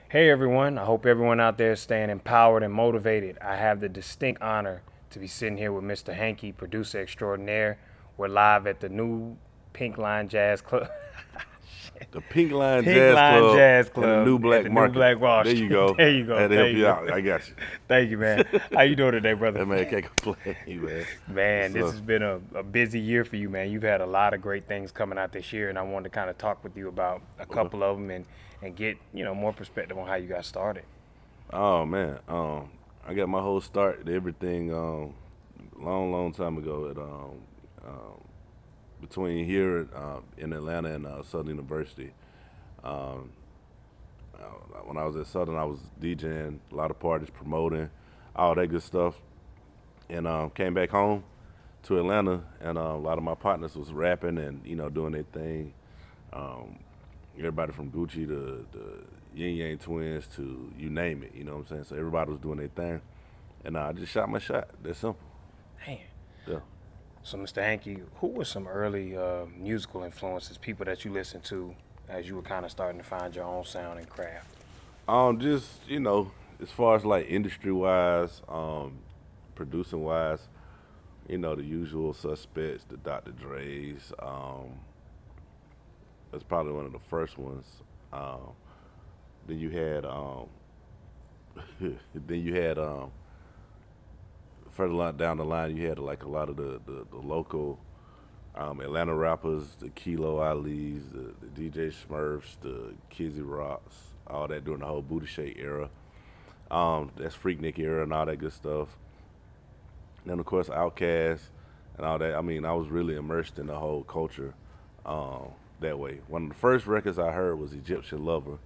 Hey everyone, I hope everyone out there is staying empowered and motivated. I have the distinct honor to be sitting here with Mr. Hanky, producer extraordinaire. We're live at the new Pink Line Jazz Club. The Pink Line Pink Jazz Line Club Jazz and the New Club at Black the new Market. Black Wall There you Street. go. There you I go. had to There help you you go. out. I got you. Thank you, man. How you doing today, brother? That man can't complain, man. Man, this So, has been a busy year for you, man. You've had a lot of great things coming out this year, and I wanted to kind of talk with you about a okay. couple of them and get more perspective on how you got started. Oh man, I got my whole start to everything long time ago at um, between here in Atlanta and Southern University. Um, when I was at Southern, I was DJing a lot of parties, promoting all that good stuff, and came back home to Atlanta, and a lot of my partners was rapping and doing their thing. Um, Everybody from Gucci to the Yin Yang Twins to you name it, you know what I'm saying? So everybody was doing their thing, and I just shot my shot. That's simple. Man. Yeah. So, Mr. Hanky, who were some early musical influences, people that you listened to as you were kind of starting to find your own sound and craft? Just as far as like industry wise, producing wise, the usual suspects, the Dr. Dre's. That's probably one of the first ones. Um, then you had, then you had further down the line, you had like a lot of the local Atlanta rappers, the Kilo Ali's, the DJ Smurfs, the Kizzy Rocks, all that during the whole Booty Shake era. That's Freaknik era and all that good stuff. And then of course Outkast and all that. I mean, I was really immersed in the whole culture um, that way. One of the first records I heard was Egyptian Lover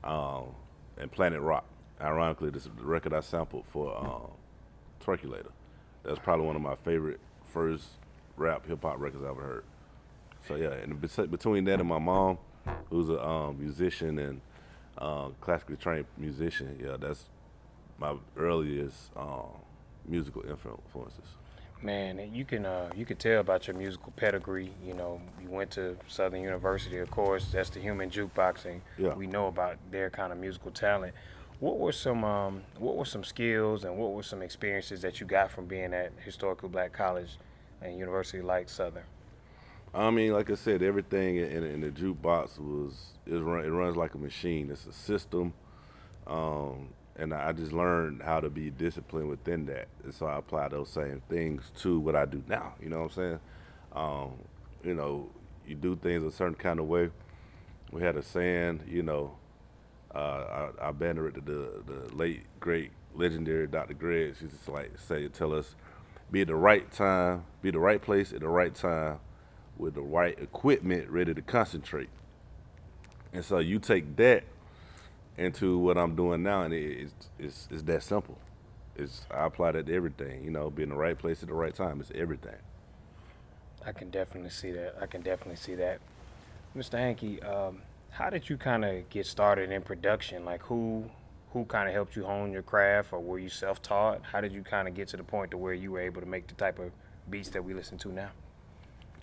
um, and Planet Rock. Ironically, this is the record I sampled for Twerkulator. That's probably one of my favorite first rap hip hop records I ever heard. So yeah, and between that and my mom, who's a musician and classically trained musician, yeah, that's my earliest musical influences. Man, you could tell about your musical pedigree. You know, you went to Southern University, of course. That's the human jukebox, and Yeah. we know about their kind of musical talent. What were some skills and what were some experiences that you got from being at historically black college and university like Southern? I mean, like I said, everything in the jukebox it runs like a machine. It's a system, and I just learned how to be disciplined within that, and so I apply those same things to what I do now. You know what I'm saying? Um, you know, you do things a certain kind of way. We had a saying, I banner it to the late great legendary Dr. Greg. She just like tell us, be at the right time, be the right place at the right time, with the right equipment ready to concentrate. And so you take that into what I'm doing now, and it's that simple. I apply that to everything. Be in the right place at the right time. It's everything. I can definitely see that. I can definitely see that. Mr. Hankey, how did you kind of get started in production? Like who kind of helped you hone your craft, or were you self-taught? How did you kind of get to the point to where you were able to make the type of beats that we listen to now?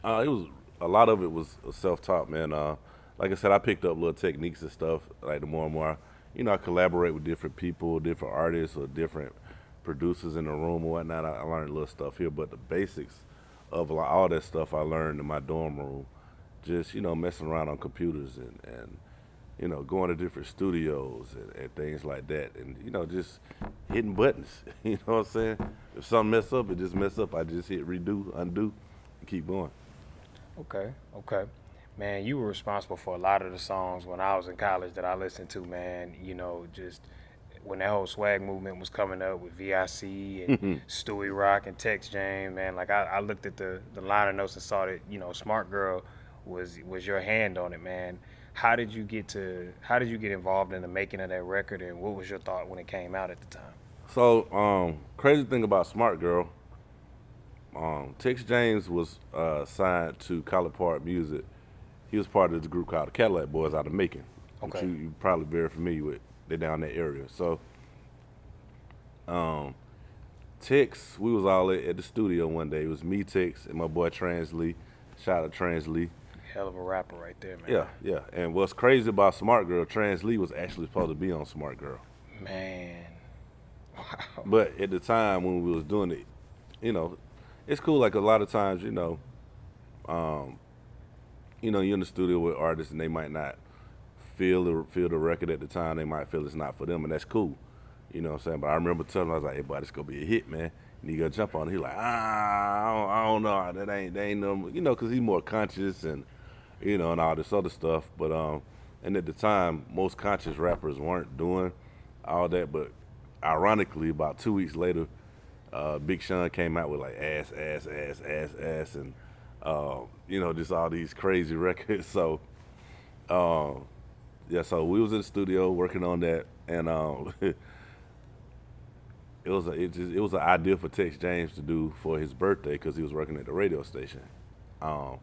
It was a lot of it was self-taught, man. Like I said, I picked up little techniques and stuff. Like the more and more, I collaborate with different people, different artists, or different producers in the room or whatnot. I learned little stuff here, but the basics of all that stuff I learned in my dorm room, just messing around on computers and going to different studios and things like that, and just hitting buttons. You know what I'm saying? If something mess up, it just mess up. I just hit redo, undo, and keep going. Okay, okay. Man, you were responsible for a lot of the songs when I was in college that I listened to, man. Just when that whole swag movement was coming up with VIC and Stewie Rock and Tex James, man, like I looked at the liner notes and saw that, Smart Girl was your hand on it, man. How did you get involved in the making of that record, and what was your thought when it came out at the time? So, crazy thing about Smart Girl, Tex James was signed to College Park Music. He was part of this group called the Cadillac Boys out of Macon, which Okay. you probably very familiar with. They're down that area. So, um, Tex, we was all at the studio one day. It was me, Tex, and my boy Trans Lee. Shout out to Trans Lee. Hell of a rapper right there, man. Yeah, yeah. And what's crazy about Smart Girl, Trans Lee was actually supposed to be on Smart Girl. Man. Wow. But at the time when we was doing it, you know, it's cool. Like a lot of times, you're in the studio with artists and they might not feel the record at the time. They might feel it's not for them, and that's cool. You know what I'm saying? But I remember telling him, I was like, hey, boy, this gonna be a hit, man. And he gonna jump on it. He like, I don't know. That ain't no, because he's more conscious and, and all this other stuff. But, and at the time, most conscious rappers weren't doing all that. But ironically, about 2 weeks later, Big Sean came out with like ass, and, just all these crazy records. So, yeah, so we was in the studio working on that, and it was an idea for Tex James to do for his birthday because he was working at the radio station, and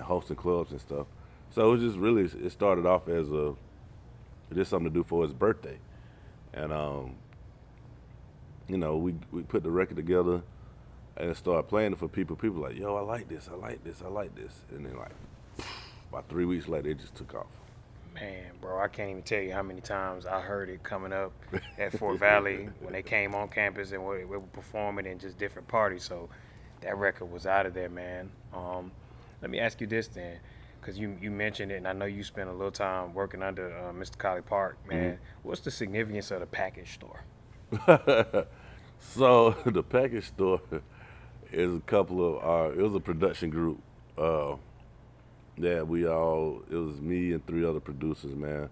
hosting clubs and stuff. So it was just really, it started off as just something to do for his birthday, and we put the record together and started playing it for people. People like, yo, I like this, and then like about 3 weeks later, it just took off. Man, bro, I can't even tell you how many times I heard it coming up at Fort Valley when they came on campus and we were performing in just different parties. So that record was out of there, man. Let me ask you this then, because you mentioned it, and I know you spent a little time working under Mr. Colley Park, man. Mm-hmm. What's the significance of the package store? So the package store is it was a production group. Yeah, it was me and 3 other producers, man.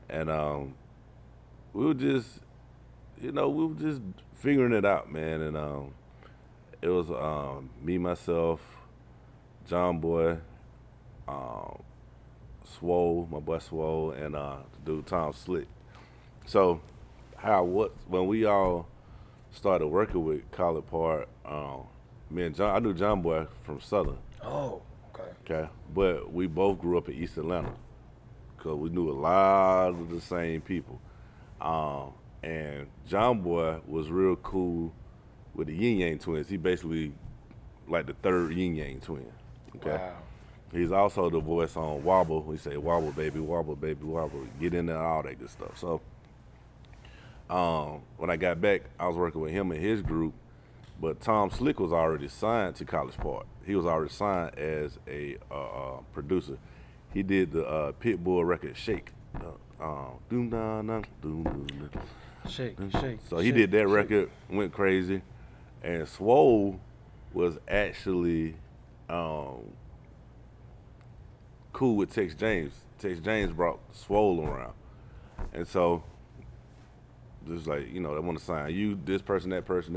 And we were just figuring it out, man. And it was me, myself, John Boy, Swole, my boy Swole, and the dude Tom Slick. So when we all started working with Colley Park, me and John, I knew John Boy from Southern. Oh. Okay, but we both grew up in East Atlanta because we knew a lot of the same people. And John Boy was real cool with the Yin Yang Twins. He basically like the 3rd Yin Yang twin. Okay, wow. He's also the voice on Wobble. We say wobble baby, wobble, get in there, all that good stuff. So when I got back, I was working with him and his group. But Tom Slick was already signed to College Park. He was already signed as a producer. He did the Pitbull record Shake. Shake. So he did that record, went crazy. And Swole was actually cool with Tex James. Tex James brought Swole around. And so, just like, they want to sign you, this person, that person.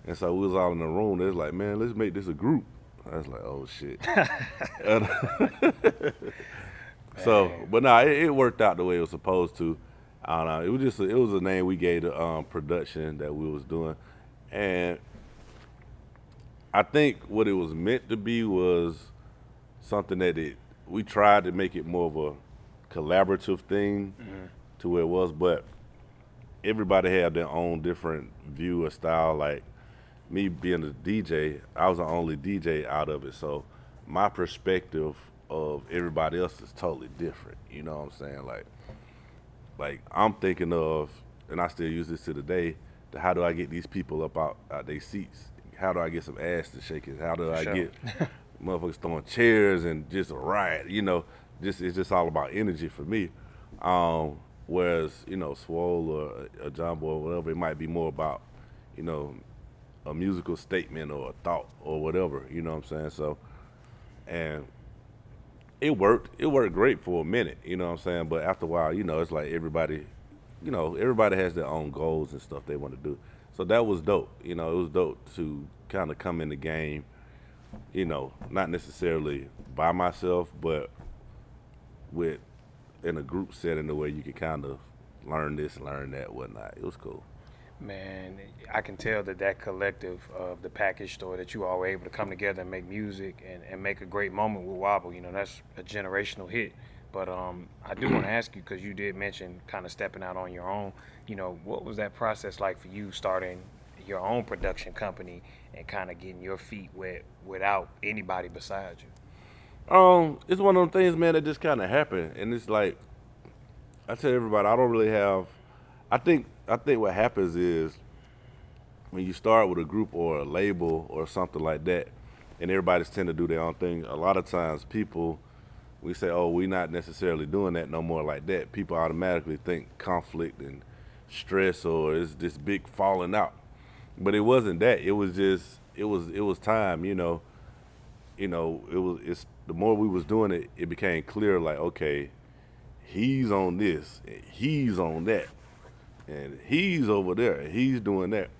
And so we was all in the room. They was like, man, let's make this a group. I was like, oh shit. So, but no, it worked out the way it was supposed to. I don't know. It was a name we gave the production that we was doing, and I think what it was meant to be was something that we tried to make it more of a collaborative thing to where it was, but everybody had their own different view or style. Like, me being a DJ, I was the only DJ out of it, so my perspective of everybody else is totally different. You know what I'm saying? Like I'm thinking of, and I still use this to today, how do I get these people up out their seats? How do I get some ass to shake it? How do I get motherfuckers throwing chairs and just a riot? It's just all about energy for me. Whereas, Swole or John Boy or whatever, it might be more about, a musical statement or a thought or whatever, you know what I'm saying? So, and it worked great for a minute, you know what I'm saying? But after a while, it's like everybody has their own goals and stuff they want to do. So that was dope. It was dope to kind of come in the game, not necessarily by myself, but in a group setting where you could kind of learn this, learn that, whatnot. It was cool. Man, I can tell that collective of the package store, that you all were able to come together and make music and make a great moment with Wobble. That's a generational hit. But I do want to ask you, because you did mention kind of stepping out on your own. What was that process like for you, starting your own production company and kind of getting your feet wet without anybody beside you? It's one of them things, man, that just kind of happened, and it's like I tell everybody, I don't really have. I think what happens is when you start with a group or a label or something like that, and everybody's tend to do their own thing. A lot of times, people we say, "Oh, we're not necessarily doing that no more," like that. People automatically think conflict and stress or it's this big falling out, but it wasn't that. It was just it was time, it's the more we was doing it, it became clear like, okay, he's on this, and he's on that, and he's over there, and he's doing that,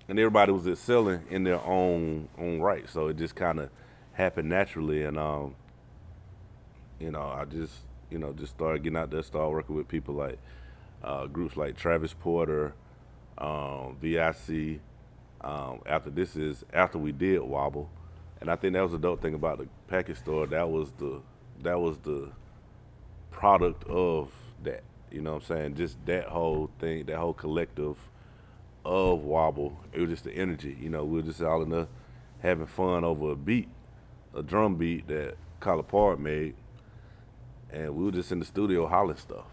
and everybody was excelling in their own right. So it just kind of happened naturally, and I just started getting out there, started working with people like groups like Travis Porter, VIC. After we did Wobble, and I think that was the dope thing about the package store. That was the product of that. You know what I'm saying? Just that whole thing, that whole collective of Wobble. It was just the energy. We were just all in there having fun over a beat, a drum beat that Collabs made, and we were just in the studio hollering stuff.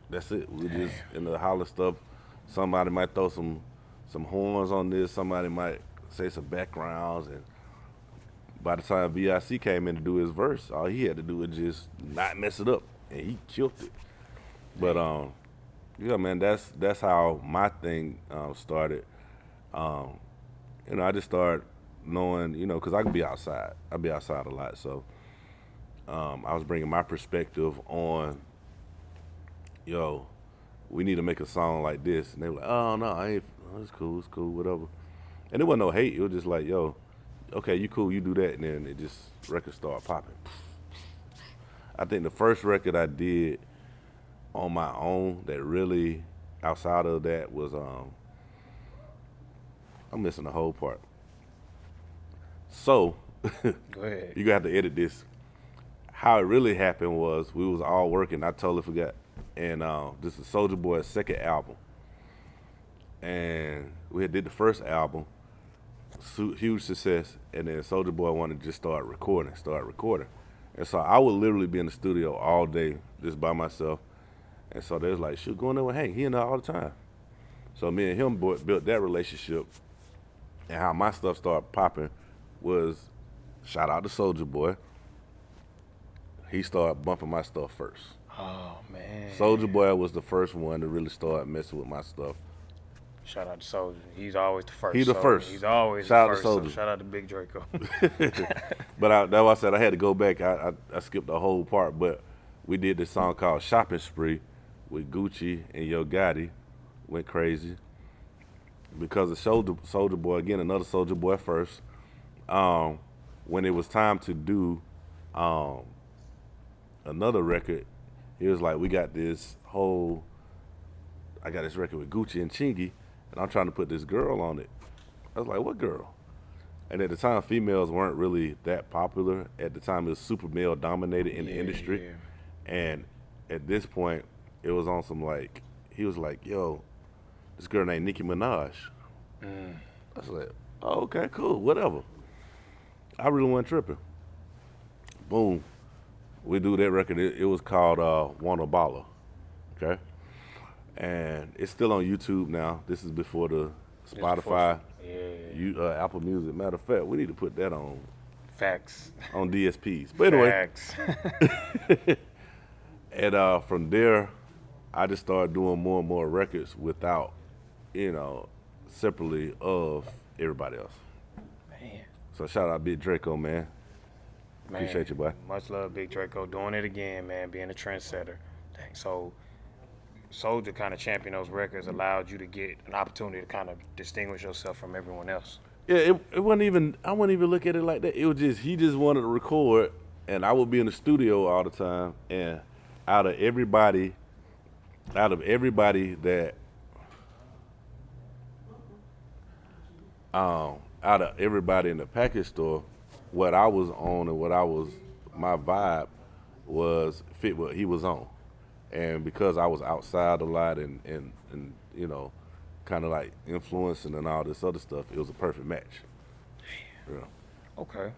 That's it. We were just in the hollering stuff. Somebody might throw some horns on this. Somebody might say some backgrounds, and by the time VIC came in to do his verse, all he had to do was just not mess it up, and he killed it. But yeah, man, that's how my thing started. I just started knowing, because I could be outside. I be outside a lot, so I was bringing my perspective on, we need to make a song like this, and they were like, oh no, I ain't. Oh, it's cool, whatever. And it wasn't no hate. It was just like, yo, okay, you cool, you do that, and then it just records started popping. I think the first record I did on my own that really outside of that was I'm missing the whole part. So Go ahead. you're gonna have to edit this. How it really happened was we was all working. I totally forgot. And this is Soulja Boy's second album. And we had did the first album, huge success, and then Soulja Boy wanted to just start recording. And so I would literally be in the studio all day just by myself. And so they was like, shoot, go in there with Hank. He in there all the time. So me and him built that relationship. And how my stuff started popping was, shout out to Soulja Boy, he started bumping my stuff first. Oh man. Soulja Boy was the first one to really start messing with my stuff. Shout out to Soulja. He's always the first. He's the first. He's always Shout the out to first. So Soulja. shout out to Big Draco. But that's why I said I had to go back. I skipped the whole part, but we did this song called Shopping Spree with Gucci and Yo Gotti. Went crazy because of Soulja Boy, again, another Soulja Boy first. When it was time to do another record, he was like, I got this record with Gucci and Chingy, and I'm trying to put this girl on it. I was like, what girl? And at the time, females weren't really that popular. At the time, it was super male dominated in the industry. Yeah. And at this point, it was on some he was like, yo, this girl named Nicki Minaj. I was like, oh, okay, cool, whatever. I really wasn't tripping. Boom. We do that record. It was called Wanna Baller. Okay? And it's still on YouTube now. This is before the Spotify, Apple Music. Matter of fact, we need to put that on Facts. on DSPs. But anyway, Facts. and from there, I just started doing more and more records without, separately of everybody else. Man. So shout out Big Draco, man. Appreciate you, boy. Much love, Big Draco. Doing it again, man. Being a trendsetter. Dang. So, Soulja kind of championed those records, allowed you to get an opportunity to kind of distinguish yourself from everyone else. Yeah, it wasn't even. I wouldn't even look at it like that. It was just he just wanted to record, and I would be in the studio all the time. And out of everybody that out of everybody in the package store, what I was on and my vibe was fit what he was on. And because I was outside a lot and kind of like influencing and all this other stuff, it was a perfect match. Yeah. Okay.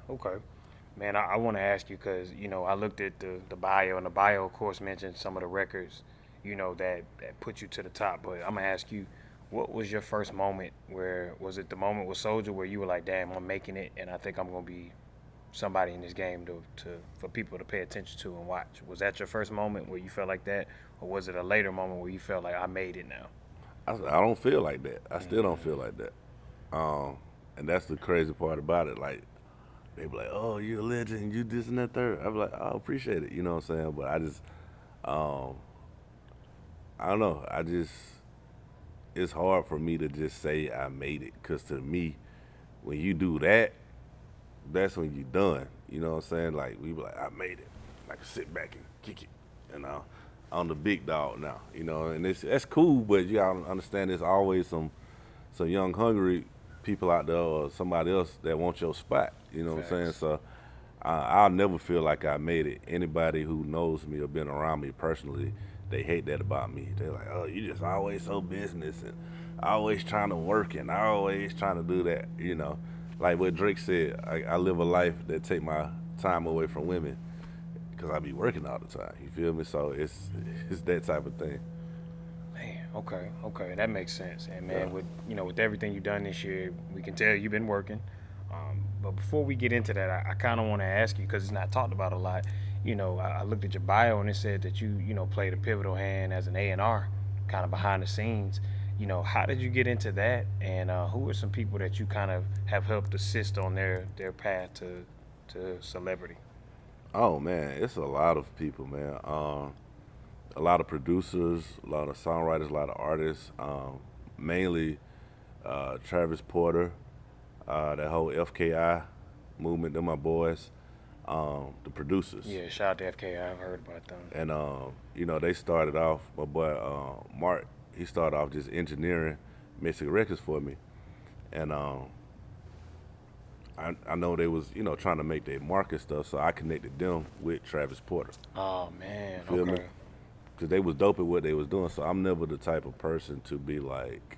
Man, I want to ask you because I looked at the bio, and the bio, of course, mentioned some of the records, that put you to the top. But I'm gonna ask you, what was your first moment? Where was it? The moment with Soldier where you were like, "Damn, I'm making it, and I think I'm gonna be somebody in this game to for people to pay attention to and watch." Was that your first moment where you felt like that, or was it a later moment where you felt like I made it now? I don't feel like that. I still don't feel like that. And that's the crazy part about it. Like, they be like, "Oh, you're a legend, you this and that third." I be like, "I appreciate it," you know what I'm saying? But um, I don't know. It's hard for me to just say I made it, cause to me, when you do that, that's when you done. You know what I'm saying? Like, we be like, "I made it." I can sit back and kick it, you know. I'm the big dog now, and that's cool. But you gotta understand, there's always some young hungry people out there or somebody else that want your spot. You know what I'm saying? Facts. So I'll never feel like I made it. Anybody who knows me or been around me personally, they hate that about me. They're like, "Oh, you just always so business and always trying to work and always trying to do that." Like what Drake said, I live a life that take my time away from women because I be working all the time. You feel me? So it's that type of thing. Man, okay, that makes sense. And Yeah. man, with everything you've done this year, we can tell you've been working. But before we get into that, I kind of want to ask you because it's not talked about a lot. I looked at your bio and it said that you played a pivotal hand as an A&R, kind of behind the scenes. How did you get into that? And who are some people that you kind of have helped assist on their path to celebrity? Oh man, it's a lot of people, man. A lot of producers, a lot of songwriters, a lot of artists. Mainly Travis Porter, that whole FKI movement. They're my boys. The producers, Yeah, shout out to FK. I've heard about them. and they started off. My boy Mark, he started off just engineering mixing records for me, and I know they was trying to make their market stuff, so I connected them with Travis Porter. Oh man, Feel me? okay. Because they was dope at what they was doing. So I'm never the type of person to be like,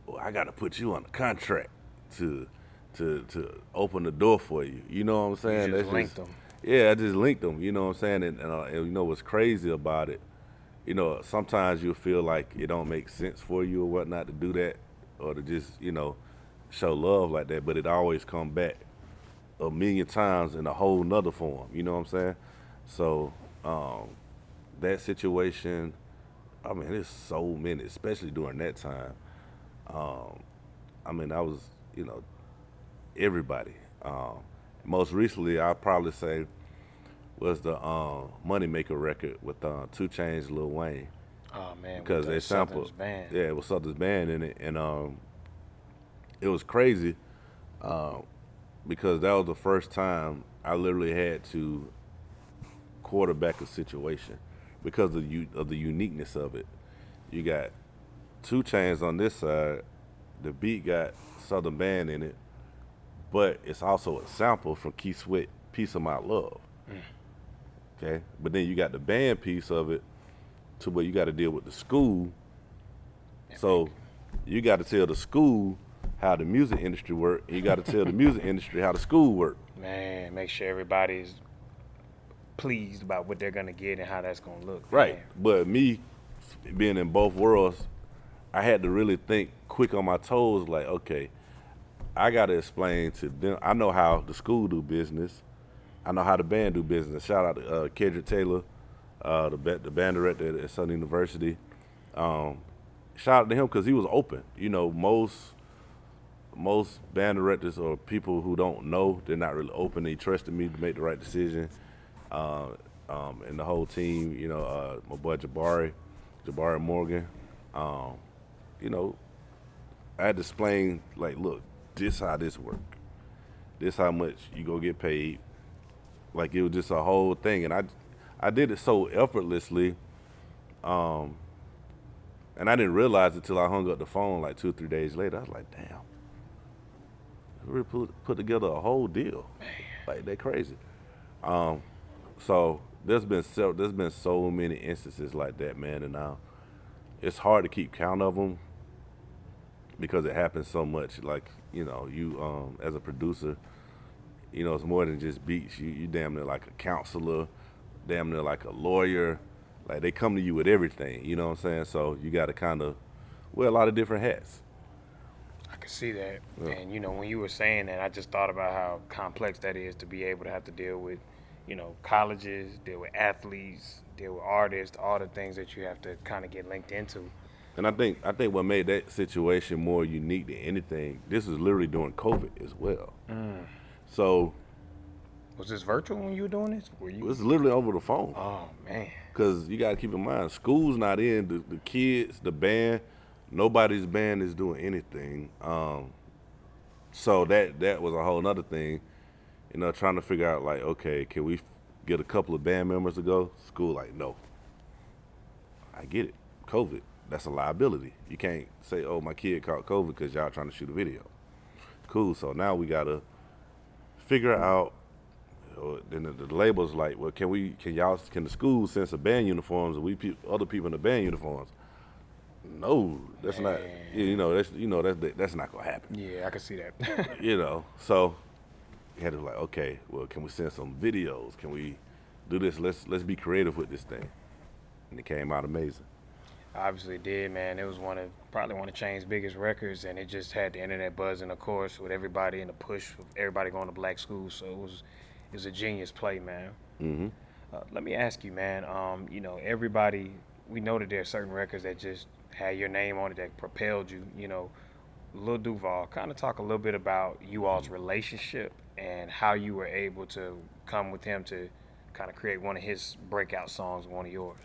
"Oh, I got to put you on a contract to to open the door for you." You know what I'm saying? You just That's linked just them. yeah. I just linked them. You know what I'm saying? And you know what's crazy about it? Sometimes you'll feel like it don't make sense for you or whatnot to do that, or to just show love like that. But it always come back a million times in a whole nother form. You know what I'm saying? So that situation, I mean, there's so many, especially during that time. I mean, I was, you know, everybody. Most recently, I'd probably say was the Moneymaker record with 2 Chainz, Lil Wayne, Oh man, with because the they Southern's sampled, band. yeah, it was Southern's band in it, and it was crazy because that was the first time I literally had to quarterback a situation because of the uniqueness of it. You got 2 Chainz on this side, the beat got Southern Band in it, but it's also a sample from Keith Sweat, "Piece of My Love." Okay, but then you got the band piece of it, to where you got to deal with the school. So you got to tell the school how the music industry work, and you got to tell the music industry how the school work. Man, make sure everybody's pleased about what they're gonna get and how that's gonna look. Right. Man. But me being in both worlds, I had to really think quick on my toes. Like, okay, I got to explain to them. I know how the school do business. I know how the band do business. Shout out to Kedrick Taylor, the band director at Southern University. Shout out to him because he was open. Most band directors or people who don't know, they're not really open. He trusted me to make the right decision. And the whole team, my boy Jabari Morgan. Um, you know, I had to explain, like, look, this how this work. This how much you go get paid. Like, it was just a whole thing, and I did it so effortlessly, and I didn't realize it till I hung up the phone like 2 or 3 days later. I was like, damn, we really put together a whole deal. Like, they crazy. So there's been so many instances like that, man, and it's hard to keep count of them because it happens so much. Like, you as a producer, You know, it's more than just beats. You damn near like a counselor, damn near like a lawyer. Like they come to you with everything. You know what I'm saying? So you got to kind of wear a lot of different hats. I can see that. Yeah. And, you know, when you were saying that, I just thought about how complex that is to be able to have to deal with, you know, colleges, deal with athletes, deal with artists, all the things that you have to kind of get linked into. And I think what made that situation more unique than anything, this was literally during COVID as well. So Was this virtual when you were doing this? it was literally over the phone. Oh, man. Because you got to keep in mind, school's not in, the kids, the band, nobody's band is doing anything. So that was a whole nother thing, you know, trying to figure out like, okay, can we get a couple of band members to go? School like, no. I get it. COVID, that's a liability. You can't say, oh, my kid caught COVID because y'all trying to shoot a video. Cool, so now we got to figure out, then the label's like, well, can the school send some band uniforms and other people in the band uniforms? No, that's not. That's not gonna happen. Yeah, I can see that. You know, so you had to be like, okay, well, can we send some videos? Can we do this? Let's be creative with this thing, and it came out amazing. Obviously it did, man. It was probably one of Chainz's biggest records, and it just had the internet buzzing, of course, with everybody in the push of everybody going to black schools. So it was a genius play, man. Mm-hmm. Let me ask you, man. You know, everybody, we know that there are certain records that just had your name on it that propelled you. You know, Lil Duval, kind of talk a little bit about you all's relationship and how you were able to come with him to kind of create one of his breakout songs, one of yours.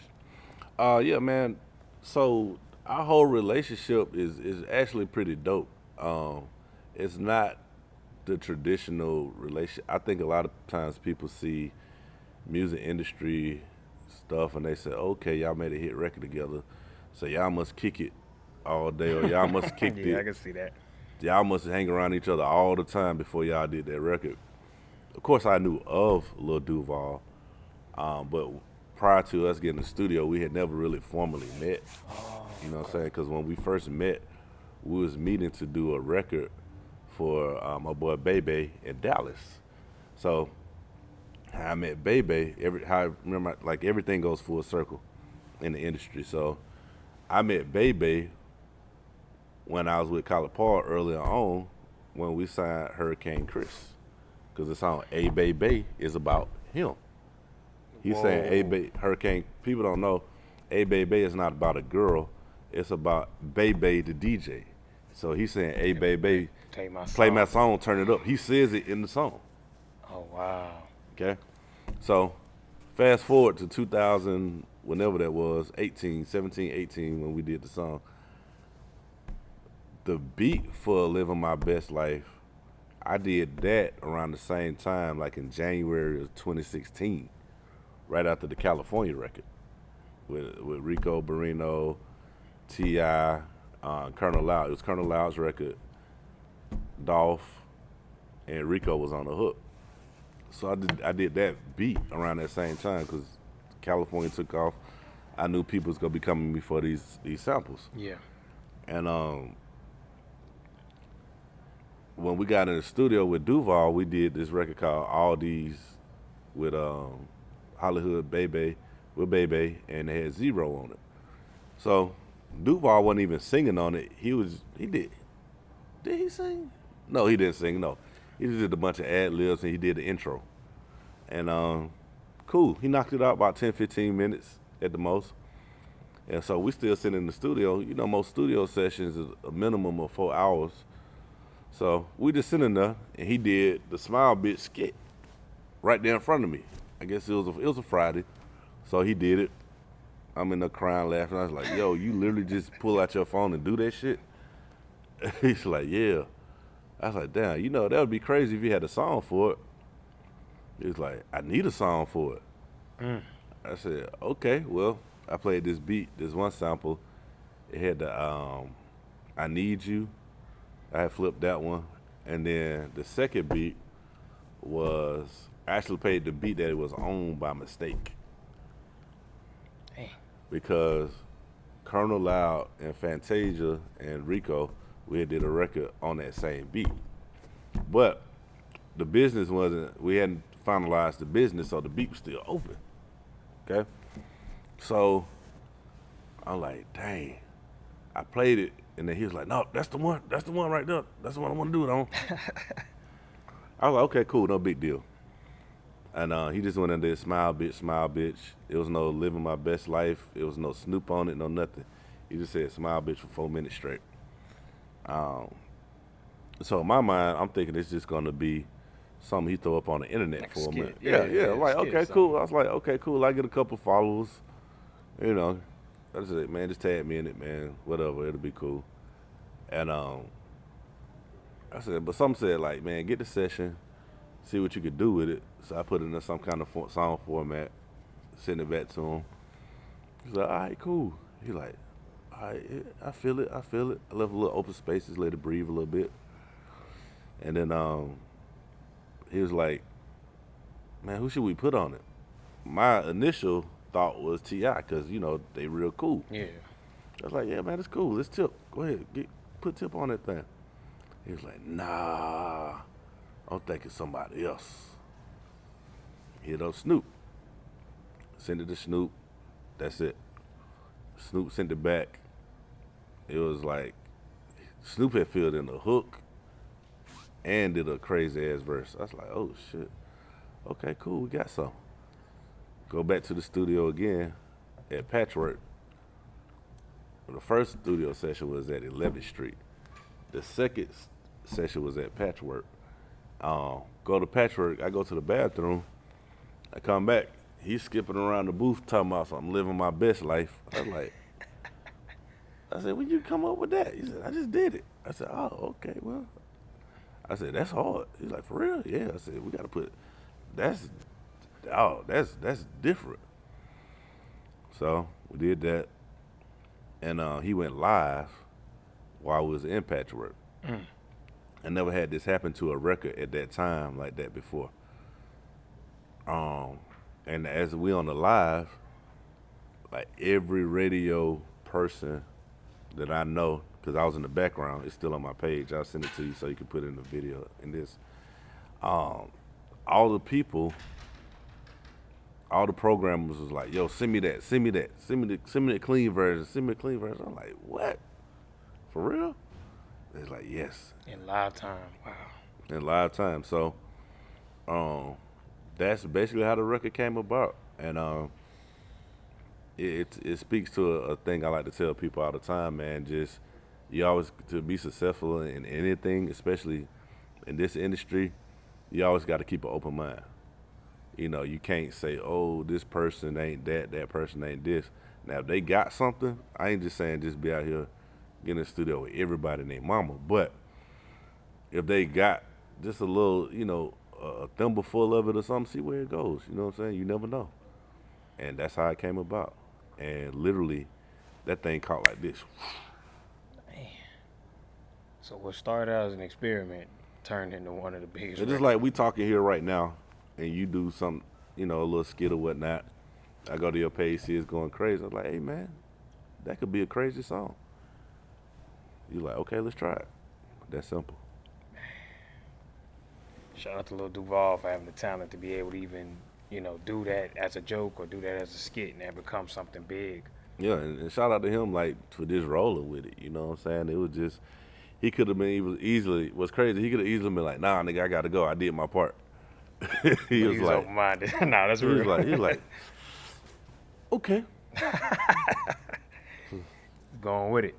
Yeah, man. So our whole relationship is actually pretty dope. It's not the traditional relation. I think a lot of times people see music industry stuff and they say, okay, y'all made a hit record together, so y'all must kick it all day, or y'all must kick it. Yeah, I can see that. Y'all must hang around each other all the time before y'all did that record. Of course, I knew of Lil Duval, but prior to us getting in the studio, we had never really formally met. You know what I'm saying? Because when we first met, we was meeting to do a record for my boy Bebe in Dallas. So I met Bebe. Like everything goes full circle in the industry. So I met Bebe when I was with Collabs earlier on when we signed Hurricane Chris, because the song A Bebe is about him. He's saying A Bebe, Hurricane. People don't know A Bebe is not about a girl. It's about Bebe the DJ. So he's saying A Bebe, play my song, turn it up. He says it in the song. Oh, wow. Okay? So fast forward to 2000, whenever that was, 17, 18, when we did the song. The beat for Living My Best Life, I did that around the same time, like in January of 2016, right after the California record with Rico Barrino, T.I., Colonel Loud. It was Colonel Loud's record, Dolph, and Rico was on the hook. So I did that beat around that same time because California took off. I knew people was gonna be coming to me for these samples. Yeah. And when we got in the studio with Duval, we did this record called All These with Hollywood Bebe, with Bebe, and it had Zero on it. So Duval wasn't even singing on it. He did. Did he sing? No, he didn't sing. No, he just did a bunch of ad libs and he did the intro. And cool, he knocked it out about 10, 15 minutes at the most. And so we still sitting in the studio. You know, most studio sessions is a minimum of 4 hours. So we just sitting there, and he did the Smile Bitch skit right there in front of me. I guess it was a Friday, so he did it. I'm in there crying, laughing. I was like, yo, you literally just pull out your phone and do that shit? He's like, yeah. I was like, damn, you know, that would be crazy if you had a song for it. He was like, I need a song for it. I said, okay, well, I played this beat, this one sample. It had the I Need You. I had flipped that one. And then the second beat was, I actually played the beat that it was on by mistake. Hey. Because Colonel Loud and Fantasia and Rico, we had did a record on that same beat. But the business wasn't. We hadn't finalized the business, so the beat was still open. Okay, so I'm like, dang. I played it, and then he was like, no, that's the one. That's the one right there. That's the one I want to do it on. I was like, okay, cool, no big deal. And he just went in there, smile, bitch, smile, bitch. It was no living my best life. It was no Snoop on it, no nothing. He just said, smile, bitch, for 4 minutes straight. So in my mind, I'm thinking it's just going to be something he throw up on the internet Like for a minute. yeah, I'm like, okay, cool. I was like, okay, cool. I get a couple followers. You know, I just said, man, just tag me in it, man. Whatever, it'll be cool. And I said, but some said, like, man, get the session, see what you could do with it. So I put it in some kind of song format, send it back to him. He's like, all right, cool. He like, all right, I feel it. I left a little open spaces, let it breathe a little bit. And then he was like, man, who should we put on it? My initial thought was T.I. because, you know, they real cool. Yeah. I was like, yeah, man, it's cool. Let's Tip. Go ahead, put Tip on that thing. He was like, nah, I'm thinking somebody else. Hit up Snoop. Send it to Snoop. That's it. Snoop sent it back. It was like Snoop had filled in the hook and did a crazy ass verse. I was like, oh shit. Okay, cool, we got some. Go back to the studio again at Patchwork. The first studio session was at 11th Street. The second session was at Patchwork. Go to Patchwork, I go to the bathroom. I come back, he's skipping around the booth talking about something, living my best life. I was like, I said, when you come up with that? He said, I just did it. I said, oh, okay, well. I said, that's hard. He's like, for real? Yeah. I said, we got to put, that's different. So we did that. And he went live while we was in Patchwork. I never had this happen to a record at that time like that before. And as we on the live, like every radio person that I know, because I was in the background, it's still on my page. I'll send it to you so you can put it in the video in this. All the people, all the programmers was like, yo, send me that, send me the clean version, send me the clean version. I'm like, what? For real? It's like, yes. In live time, wow. In live time. So that's basically how the record came about. And it speaks to a thing I like to tell people all the time, man. Just, you always, to be successful in anything, especially in this industry, you always got to keep an open mind. You know, you can't say, oh, this person ain't that person ain't this. Now, if they got something, I ain't just saying just be out here get in the studio with everybody named mama. But if they got just a little, you know, a thimble full of it or something, see where it goes. You know what I'm saying? You never know. And that's how it came about. And literally, that thing caught like this. Man. So what started out as an experiment turned into one of the biggest. It's just like we talking here right now, and you do some, you know, a little skit or whatnot. I go to your page, see it's going crazy. I'm like, hey, man, that could be a crazy song. You like, okay, let's try it. That simple. Shout out to Lil Duval for having the talent to be able to even, you know, do that as a joke or do that as a skit and that become something big. Yeah, and shout out to him, like, for just rolling with it. You know what I'm saying? It was just, he could have been easily, what's crazy, he could have easily been like, nah, nigga, I got to go. I did my part. he was like, open-minded. Nah, that's real. He was like, okay. Going with it.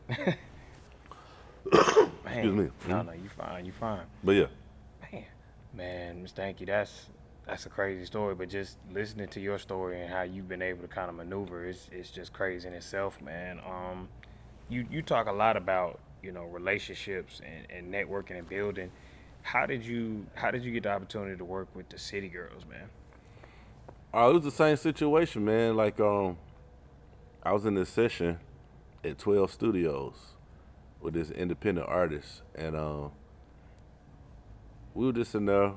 Man, Excuse me. No, you fine. But yeah. Man, Mr. Hanky, that's a crazy story. But just listening to your story and how you've been able to kind of maneuver, it's just crazy in itself, man. You talk a lot about, you know, relationships and networking and building. How did you get the opportunity to work with the City Girls, man? It was the same situation, man. Like, I was in this session at 12 Studios with this independent artist, and we were just in there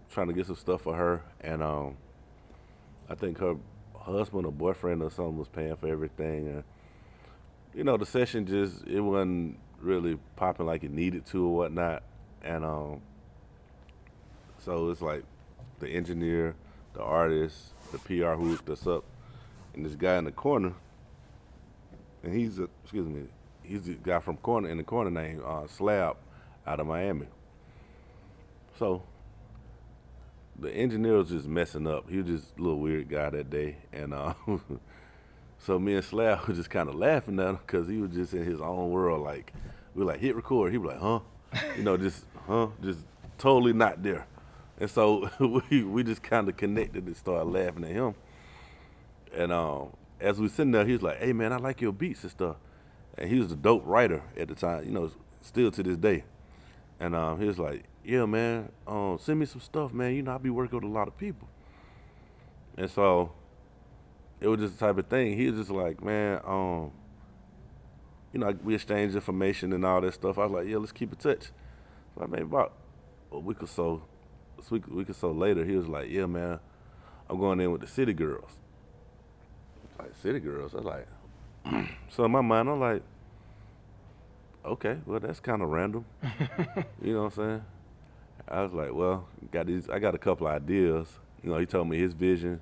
trying to get some stuff for her, and I think her husband or boyfriend or something was paying for everything, and you know, the session just, it wasn't really popping like it needed to or whatnot, and So it's like the engineer, the artist, the PR who hooked us up, and this guy in the corner, and he's the guy from corner in the corner named Slab out of Miami. So the engineer was just messing up. He was just a little weird guy that day, and so me and Slab was just kind of laughing at him because he was just in his own world. Like we were like hit record, he was like, huh, just totally not there. And so we just kind of connected and started laughing at him. And as we sitting there, he was like, "Hey man, I like your beats and stuff." And he was a dope writer at the time, still to this day. And he was like, "Yeah man, send me some stuff, man. I be working with a lot of people." And so it was just the type of thing. He was just like, "Man, we exchanged information and all that stuff." I was like, "Yeah, let's keep in touch." So I mean, about a week or so later, he was like, "Yeah man, I'm going in with the City Girls." Like City Girls, I was like, so in my mind, I'm like, okay, well that's kind of random. You know what I'm saying? I was like, well, I got a couple ideas. He told me his vision,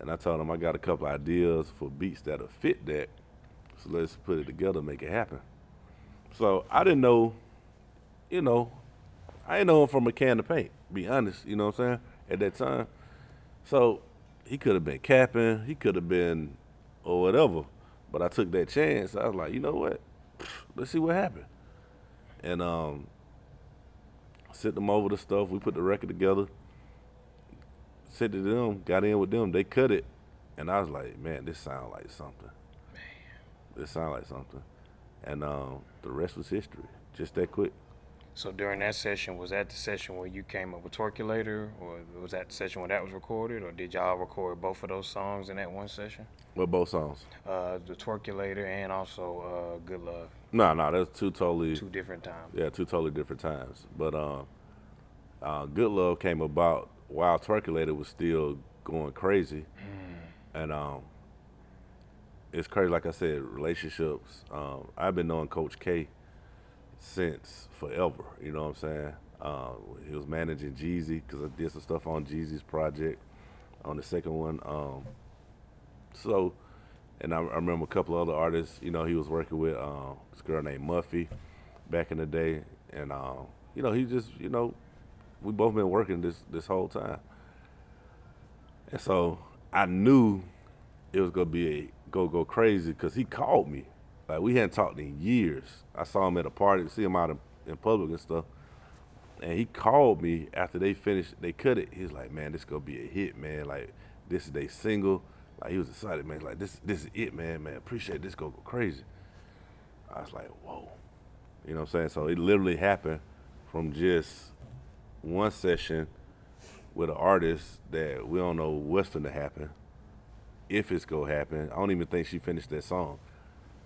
and I told him I got a couple ideas for beats that'll fit that. So let's put it together, make it happen. So I didn't know, I didn't know him from a can of paint. Be honest, you know what I'm saying? At that time, so he could have been capping, he could have been, or whatever. But I took that chance. I was like, you know what? Let's see what happened. And sent them over the stuff. We put the record together. Sent it to them. Got in with them. They cut it, and I was like, man, this sound like something. This sound like something. And the rest was history. Just that quick. So during that session, was that the session where you came up with Twerkulator, or was that the session when that was recorded, or did y'all record both of those songs in that one session? Well, both songs. The Twerkulator and also Good Love. No, that's two different times. Yeah, two totally different times. But Good Love came about while Twerkulator was still going crazy, and it's crazy. Like I said, relationships. I've been knowing Coach K since forever, you know what I'm saying? He was managing Jeezy because I did some stuff on Jeezy's project on the second one. And I remember a couple of other artists, he was working with this girl named Muffy back in the day. And, he just, we both been working this whole time. And so I knew it was going to be go crazy because he called me. Like, we hadn't talked in years. I saw him at a party, see him out in public and stuff. And he called me after they finished, they cut it. He was like, man, this gonna be a hit, man. Like, this is their single. Like, he was excited, man. Like, this is it, man. Appreciate this, go crazy. I was like, whoa. You know what I'm saying? So it literally happened from just one session with an artist that we don't know what's gonna happen, if it's gonna happen. I don't even think she finished that song.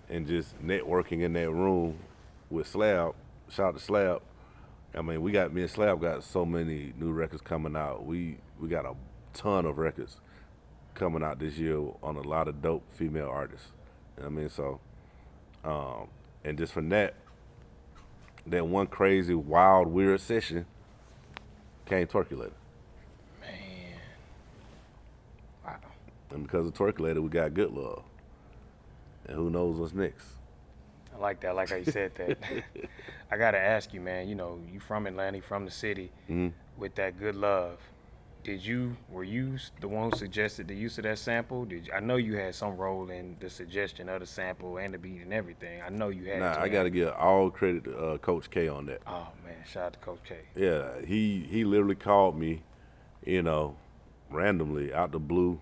And just networking in that room with Slab. Shout out to Slab. I mean, me and Slab got so many new records coming out. We got a ton of records coming out this year on a lot of dope female artists. You know what I mean? So, and just from that one crazy, wild, weird session came Twerkulator. Man. Wow. And because of Twerkulator, we got Good Love. And who knows what's next? I like that. I like how you said that. I got to ask you, man, you from Atlanta, from the city, with that Good Love. Were you the one who suggested the use of that sample? I know you had some role in the suggestion of the sample and the beat and everything. I know you had. I got to give all credit to Coach K on that. Oh man, shout out to Coach K. Yeah, he literally called me, randomly out the blue.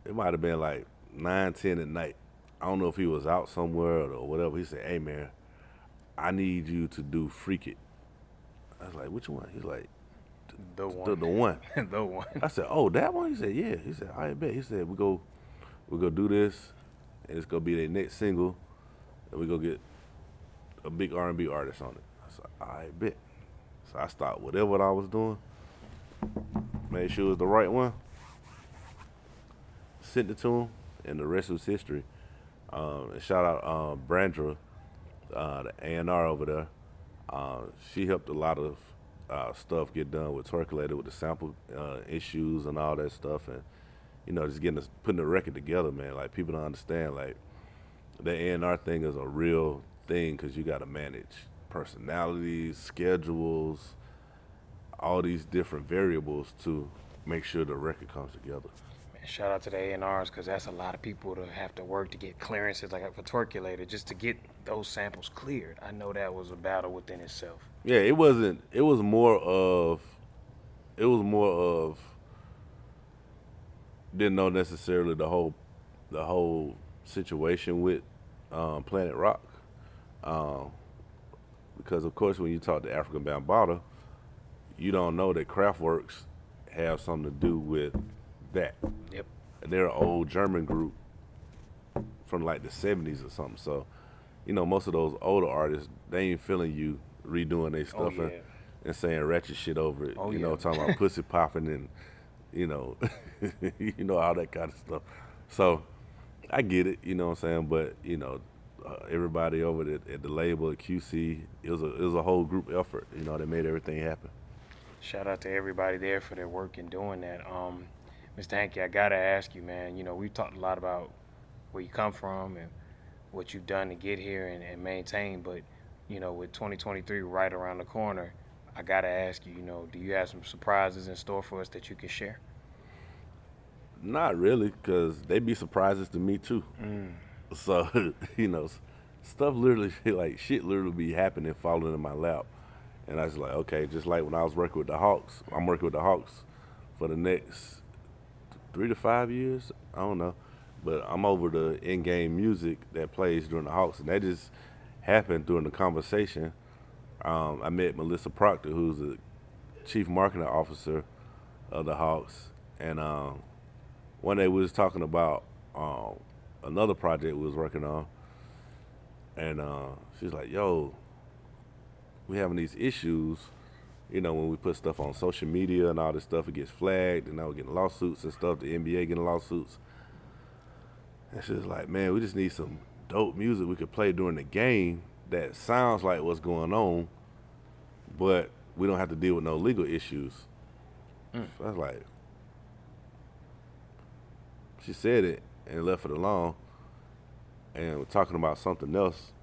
It might have been like 9-10 at night. I don't know if he was out somewhere or whatever. He said, "Hey man, I need you to do Freak It." I was like, "Which one?" He's like, The one. The one. The one. I said, "Oh, that one?" He said, "Yeah." He said, "I bet." He said, "We go do this, and it's gonna be their next single, and we go get a big R&B artist on it." I said, "I bet." So I stopped whatever I was doing, made sure it was the right one, sent it to him, and the rest was history. And shout out Brandra, the A&R over there. She helped a lot of stuff get done with Twerkulator with the sample issues and all that stuff, and just putting the record together, man. Like, people don't understand, like, the A&R thing is a real thing because you got to manage personalities, schedules, all these different variables to make sure the record comes together. Man, shout out to the A&Rs because that's a lot of people to have to work to get clearances, like for Twerkulator, just to get those samples cleared. I know that was a battle within itself. Yeah, it wasn't. It was more of. Didn't know necessarily the whole situation with Planet Rock, because of course when you talk to African Bambaataa, you don't know that Kraftwerks have something to do with that. Yep. They're an old German group from like the 70s or something. So, most of those older artists, they ain't feeling you redoing their stuff and saying ratchet shit over it. Talking about pussy popping and, all that kind of stuff. So, I get it, you know what I'm saying? But, everybody over at the label, at QC, it was a whole group effort, that made everything happen. Shout out to everybody there for their work in doing that. Mr. Hanky, I gotta ask you, man. We've talked a lot about where you come from and what you've done to get here and maintain, but with 2023 right around the corner, I gotta ask you, do you have some surprises in store for us that you can share? Not really, because they be surprises to me too. So, stuff literally, like shit literally be happening, falling in my lap. And I was like, okay, just like when I was working with the Hawks, I'm working with the Hawks for the next 3 to 5 years. I don't know. But I'm over the in-game music that plays during the Hawks. And that just happened during the conversation. I met Melissa Proctor, who's the chief marketing officer of the Hawks. And one day we was talking about another project we was working on. And she's like, yo, we having these issues, when we put stuff on social media and all this stuff, it gets flagged, and now we're getting lawsuits and stuff, the NBA getting lawsuits. And she's like, man, we just need some dope music we could play during the game that sounds like what's going on, but we don't have to deal with no legal issues. So I was like, she said it and left it alone, and we're talking about something else.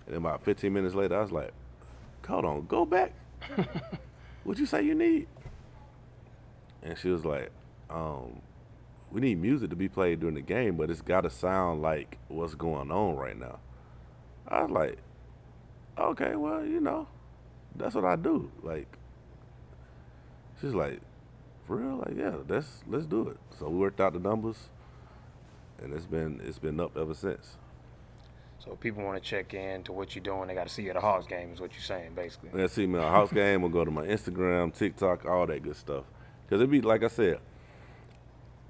And then about 15 minutes later, I was like, hold on, go back. What'd you say you need? And she was like, we need music to be played during the game, but it's got to sound like what's going on right now. I was like, okay, well, that's what I do. Like, she's like, for real? Like, yeah, let's do it. So we worked out the numbers, and it's been up ever since. So if people want to check in to what you're doing, they got to see you at a Hawks game is what you're saying, basically. They see me at a Hawks game or go to my Instagram, TikTok, all that good stuff. Because it be, like I said,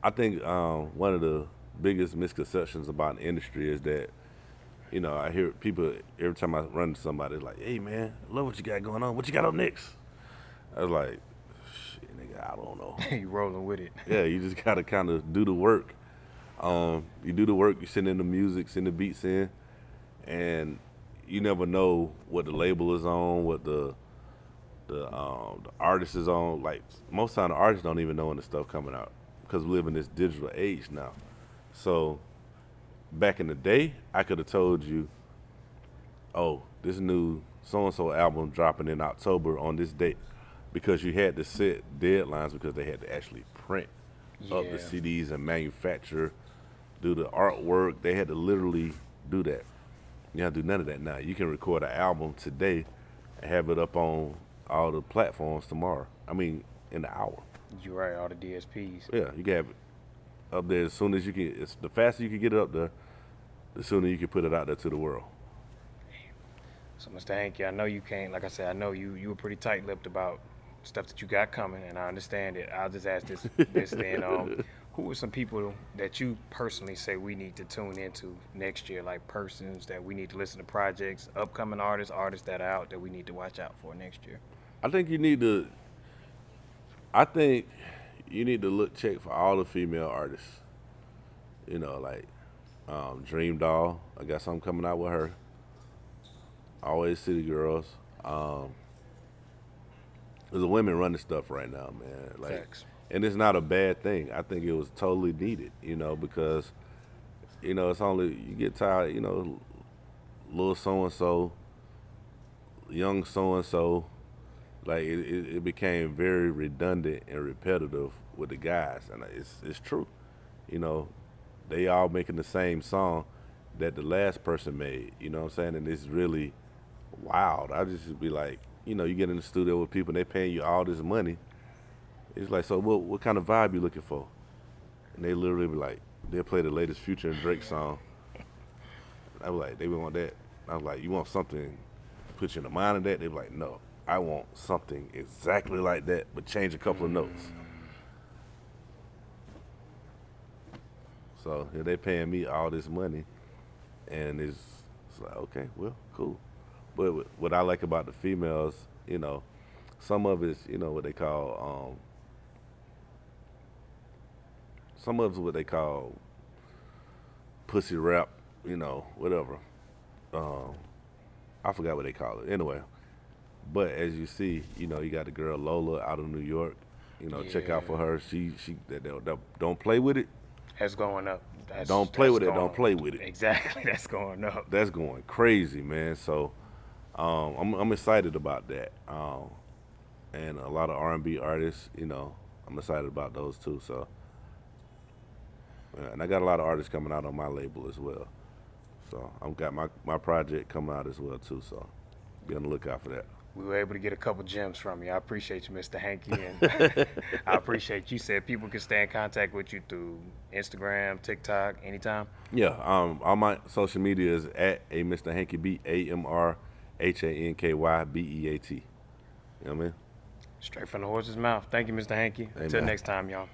I think one of the biggest misconceptions about the industry is that, I hear people, every time I run to somebody, like, hey, man, I love what you got going on. What you got up next? I was like, shit, nigga, I don't know. You rolling with it. Yeah, you just got to kind of do the work. You do the work, you send in the music, send the beats in. And you never know what the label is on, what the artist is on. Like, most time the artists don't even know when the stuff coming out because we live in this digital age now. So back in the day, I could have told you, oh, this new so-and-so album dropping in October on this date, because you had to set deadlines because they had to actually print up the CDs and manufacture, do the artwork. They had to literally do that. You don't do none of that now. You can record an album today and have it up on all the platforms tomorrow. I mean, in the hour. You're right, all the DSPs. Yeah, you can have it up there as soon as you can. It's the faster you can get it up there, the sooner you can put it out there to the world. So, Mr. Hanky, I know you can't, like I said, I know you were pretty tight-lipped about stuff that you got coming, and I understand it. I'll just ask this then. Who are some people that you personally say we need to tune into next year, like persons that we need to listen to, projects, upcoming artists that are out that we need to watch out for next year? I think you need to check for all the female artists. Like Dream Doll. I got something coming out with her. Always City Girls. the women running stuff right now, man. Like, Facts. and it's not a bad thing. I think it was totally needed, because it's only you get tired, little so and so, young so and so. Like it became very redundant and repetitive with the guys, and it's true. You know, they all making the same song that the last person made. You know what I'm saying? And it's really wild. I just be like, you get in the studio with people and they paying you all this money. It's like, so what kind of vibe you looking for? And they literally be like, they'll play the latest Future and Drake song. I was like, they want that. I was like, you want something, put you in the mind of that? They be like, no, I want something exactly like that, but change a couple of notes. So yeah, they paying me all this money, and it's like, okay, well, cool. But what I like about the females, some of it's, what they call, some of it's what they call pussy rap, whatever. I forgot what they call it. Anyway, but as you see, you got the girl Lola out of New York. Check out for her. She don't play with it. That's going up. Don't play with it. Don't play with it. Exactly. That's going up. That's going crazy, man. So I'm excited about that. And a lot of R&B artists, I'm excited about those too. So, and I got a lot of artists coming out on my label as well. So I've got my project coming out as well too. So be on the lookout for that. We were able to get a couple gems from you. I appreciate you, Mr. Hanky, and I appreciate you said people can stay in contact with you through Instagram, TikTok, anytime. Yeah, all my social media is at a Mr. Hanky Beat, AMRHANKYBEAT. You know what I mean? Straight from the horse's mouth. Thank you, Mr. Hanky. Until next time, y'all.